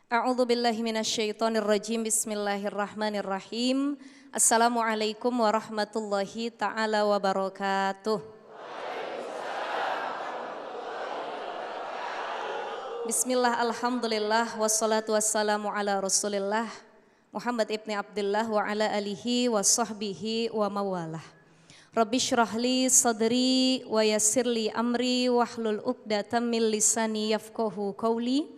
A'udzu billahi minasyaitonir rajim. Bismillahirrahmanirrahim. Assalamualaikum warahmatullahi taala wabarakatuh. Bismillah, alhamdulillah, wassalatu wassalamu ala Rasulillah Muhammad ibni Abdullah wa ala alihi wa sahbihi wa mawalah. Rabbi syrahli sadri wa yassirli amri wahlul uqdatam min lisani yafqahu qawli.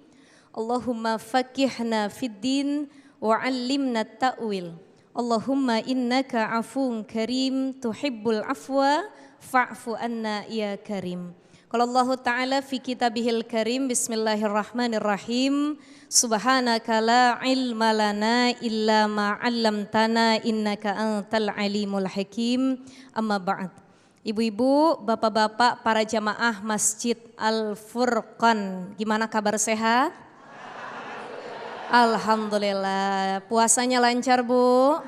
Allahumma faqihna fid din wa 'allimna ta'wil. Allahumma innaka 'afuwun karim tuhibbul afwa fa'fu anna ya karim. Qala Allah Ta'ala fi kitabihil karim, bismillahirrahmanirrahim. Subhanaka la ilma lana illa ma 'allamtana innaka antal alimul hakim. Amma ba'd. Ibu-ibu, bapak-bapak, para jamaah Masjid Al-Furqan, gimana kabar, sehat? Alhamdulillah. Puasanya lancar, Bu?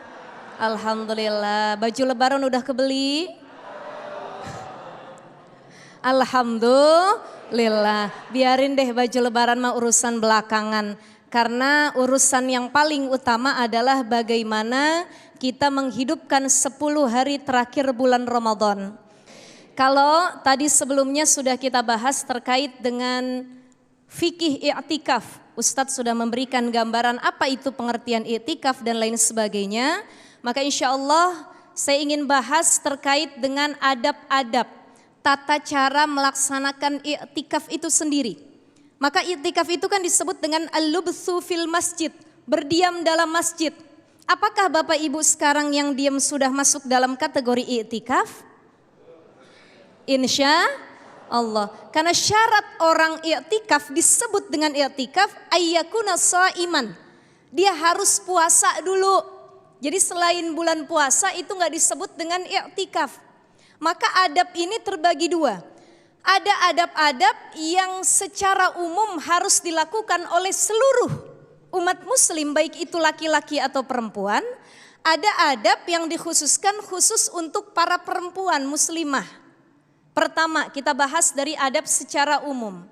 Alhamdulillah. Baju lebaran udah kebeli? Alhamdulillah. Biarin deh baju lebaran mah urusan belakangan. Karena urusan yang paling utama adalah bagaimana kita menghidupkan 10 hari terakhir bulan Ramadan. Kalau tadi sebelumnya sudah kita bahas terkait dengan fikih i'tikaf, Ustadz sudah memberikan gambaran apa itu pengertian i'tikaf dan lain sebagainya. Maka insya Allah saya ingin bahas terkait dengan adab-adab, tata cara melaksanakan i'tikaf itu sendiri. Maka i'tikaf itu kan disebut dengan al-lubthu fil masjid, berdiam dalam masjid. Apakah Bapak Ibu sekarang yang diam sudah masuk dalam kategori i'tikaf? Insya Allah. Karena syarat orang i'tikaf disebut dengan i'tikaf ayyakuna shaiman. Dia harus puasa dulu. Jadi selain bulan puasa itu enggak disebut dengan i'tikaf. Maka adab ini terbagi dua. Ada adab-adab yang secara umum harus dilakukan oleh seluruh umat muslim, baik itu laki-laki atau perempuan. Ada adab yang dikhususkan khusus untuk para perempuan muslimah. Pertama, kita bahas dari adab secara umum.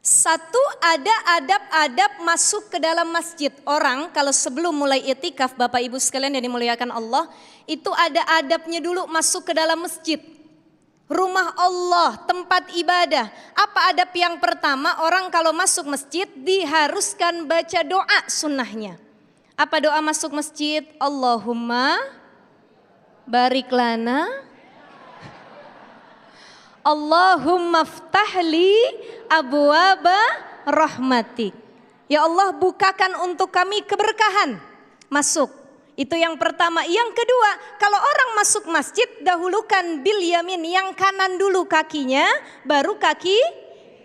Satu, ada adab-adab masuk ke dalam masjid. Orang kalau sebelum mulai i'tikaf, Bapak Ibu sekalian yang dimuliakan Allah, itu ada adabnya dulu masuk ke dalam masjid. Rumah Allah, tempat ibadah. Apa adab yang pertama? Orang kalau masuk masjid diharuskan baca doa sunnahnya. Apa doa masuk masjid? Allahumma barik lana, Allahumma ftahli abwaba rahmatik. Ya Allah, bukakan untuk kami keberkahan. Masuk. Itu yang pertama. Yang kedua, kalau orang masuk masjid dahulukan bil yamin, yang kanan dulu kakinya, baru kaki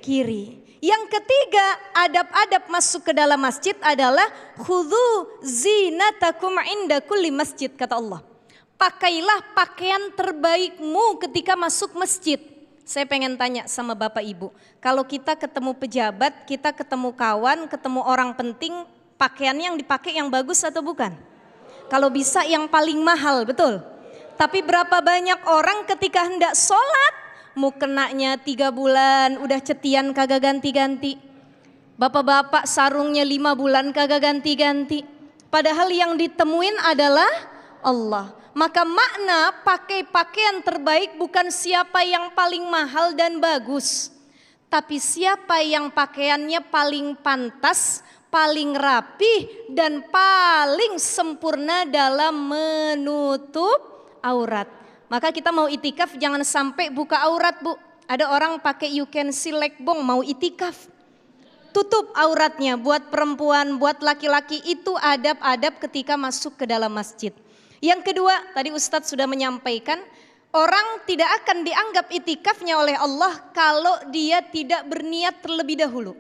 kiri. Yang ketiga, adab-adab masuk ke dalam masjid adalah khudhu zinatakum inda kulli masjid, kata Allah. Pakailah pakaian terbaikmu ketika masuk masjid. Saya pengen tanya sama Bapak Ibu, kalau kita ketemu pejabat, kita ketemu kawan, ketemu orang penting, pakaiannya yang dipakai yang bagus atau bukan? Kalau bisa yang paling mahal, betul? Tapi berapa banyak orang ketika hendak sholat, mukenanya 3 bulan, udah cetian kagak ganti-ganti. Bapak-bapak sarungnya 5 bulan kagak ganti-ganti. Padahal yang ditemuin adalah Allah. Maka makna pakai pakaian terbaik bukan siapa yang paling mahal dan bagus, tapi siapa yang pakaiannya paling pantas, paling rapi, dan paling sempurna dalam menutup aurat. Maka kita mau itikaf jangan sampai buka aurat, Bu. Ada orang pakai you can see leg bong mau itikaf, tutup auratnya. Buat perempuan, buat laki-laki, itu adab-adab ketika masuk ke dalam masjid. Yang kedua, tadi Ustadz sudah menyampaikan, orang tidak akan dianggap itikafnya oleh Allah kalau dia tidak berniat terlebih dahulu.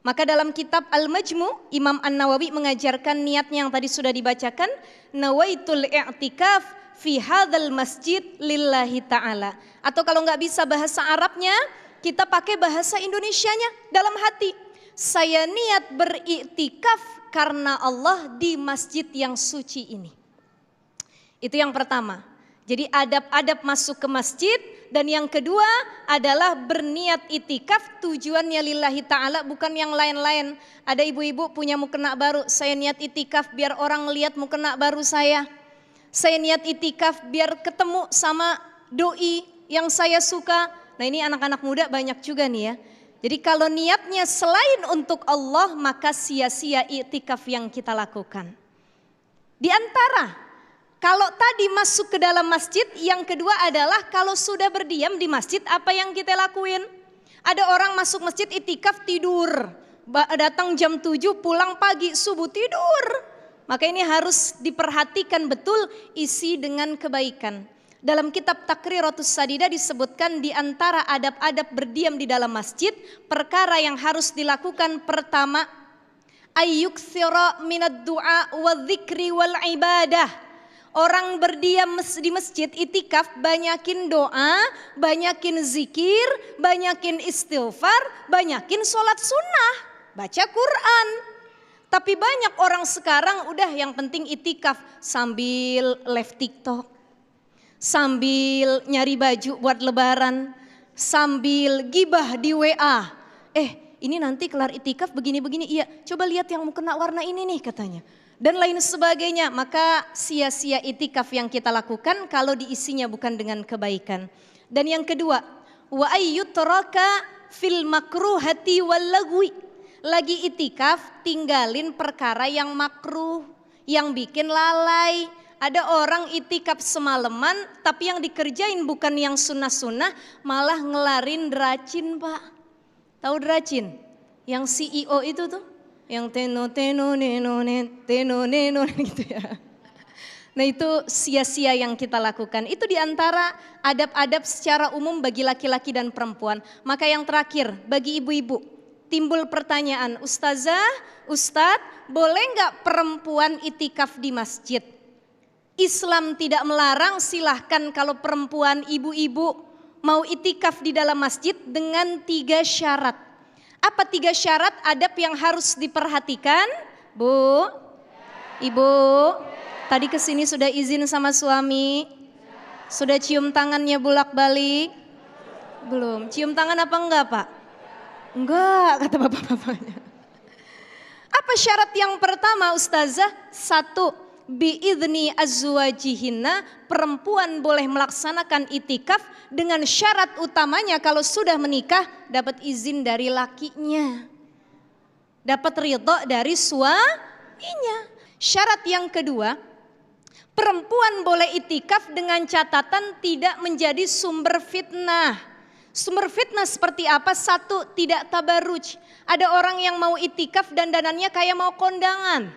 Maka dalam kitab Al-Majmu, Imam An-Nawawi mengajarkan niatnya yang tadi sudah dibacakan, nawaitul i'tikaf fi hadzal masjid lillahi ta'ala. Atau kalau nggak bisa bahasa Arabnya, kita pakai bahasa Indonesianya dalam hati. Saya niat beriktikaf karena Allah di masjid yang suci ini. Itu yang pertama. Jadi adab-adab masuk ke masjid Dan yang kedua adalah berniat itikaf tujuannya lillahi ta'ala, bukan yang lain-lain. Ada ibu-ibu punya mukena baru, saya niat itikaf biar orang lihat mukena baru saya. Saya niat itikaf biar ketemu sama doi yang saya suka. Nah ini anak-anak muda banyak juga nih ya. Jadi kalau niatnya selain untuk Allah, maka sia-sia itikaf yang kita lakukan. Di antara kalau tadi masuk ke dalam masjid, yang kedua adalah kalau sudah berdiam di masjid, apa yang kita lakuin? Ada orang masuk masjid itikaf tidur, datang jam 7 pulang pagi, subuh tidur. Maka ini harus diperhatikan betul isi dengan kebaikan. Dalam kitab Takriratus Sadidah disebutkan di antara adab-adab berdiam di dalam masjid, perkara yang harus dilakukan pertama, ayyukthira minad du'a wa dzikri wal ibadah. Orang berdiam di masjid itikaf, banyakin doa, banyakin zikir, banyakin istighfar, banyakin sholat sunnah, baca Quran. Tapi banyak orang sekarang udah yang penting itikaf sambil live TikTok, sambil nyari baju buat lebaran, sambil gibah di WA. Ini nanti kelar itikaf begini-begini, iya coba lihat yang mau kena warna ini nih katanya. Dan lain sebagainya, maka sia-sia itikaf yang kita lakukan kalau diisinya bukan dengan kebaikan. Dan yang kedua, wa ayyutraka fil makruhati wal lagwi. Lagi itikaf tinggalin perkara yang makruh, yang bikin lalai. Ada orang itikaf semalaman tapi yang dikerjain bukan yang sunnah-sunnah, malah ngelarin dracin, Pak. Tahu dracin? Yang CEO itu tuh. Yang teno neno gitu ya. Nah itu sia-sia yang kita lakukan. Itu diantara adab-adab secara umum bagi laki-laki dan perempuan. Maka yang terakhir bagi ibu-ibu, timbul pertanyaan, Ustazah, Ustadz, boleh nggak perempuan itikaf di masjid? Islam tidak melarang, silahkan kalau perempuan ibu-ibu mau itikaf di dalam masjid dengan 3 syarat. Apa 3 syarat adab yang harus diperhatikan? Bu, Ibu, tadi kesini sudah izin sama suami? Sudah cium tangannya bolak-balik? Belum, cium tangan apa enggak Pak? Enggak, kata bapak-bapaknya. Apa syarat yang pertama Ustazah? 1, biidzni azwajihinna, perempuan boleh melaksanakan itikaf dengan syarat utamanya kalau sudah menikah dapat izin dari lakinya, dapat ridho dari suaminya. Syarat yang kedua, perempuan boleh itikaf dengan catatan tidak menjadi sumber fitnah. Sumber fitnah seperti apa? 1, tidak tabarruj. Ada orang yang mau itikaf dan dandannya kayak mau kondangan.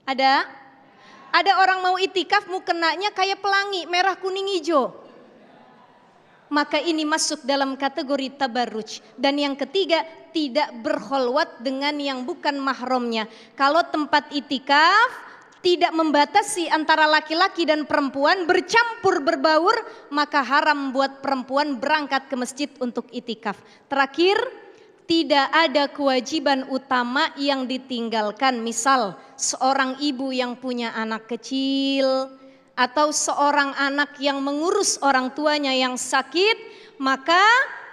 Ada orang mau itikaf mukenanya kayak pelangi, merah kuning hijau. Maka ini masuk dalam kategori tabarruj. Dan yang ketiga, tidak berkholwat dengan yang bukan mahramnya. Kalau tempat itikaf tidak membatasi antara laki-laki dan perempuan, bercampur berbaur, maka haram buat perempuan berangkat ke masjid untuk itikaf. Terakhir, tidak ada kewajiban utama yang ditinggalkan. Misal seorang ibu yang punya anak kecil atau seorang anak yang mengurus orang tuanya yang sakit, maka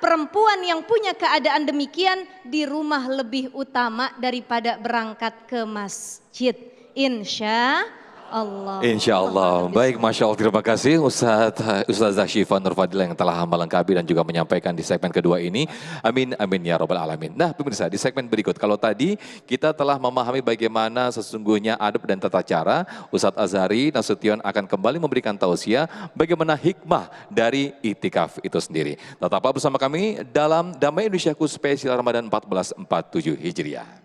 perempuan yang punya keadaan demikian di rumah lebih utama daripada berangkat ke masjid. Insya Allah. Insya Allah. Baik, Masya Allah, terima kasih Ustazah Syifa Nur Fadilah yang telah melengkapi dan juga menyampaikan di segmen kedua ini. Amin, amin ya Rabbal Alamin. Nah pemirsa, di segmen berikut, kalau tadi kita telah memahami bagaimana sesungguhnya adab dan tata cara, Ustadz Azhari Nasution akan kembali memberikan tausiah bagaimana hikmah dari itikaf itu sendiri. Tetaplah bersama kami dalam Damai Indonesiaku Spesial Ramadan 1447 Hijriah.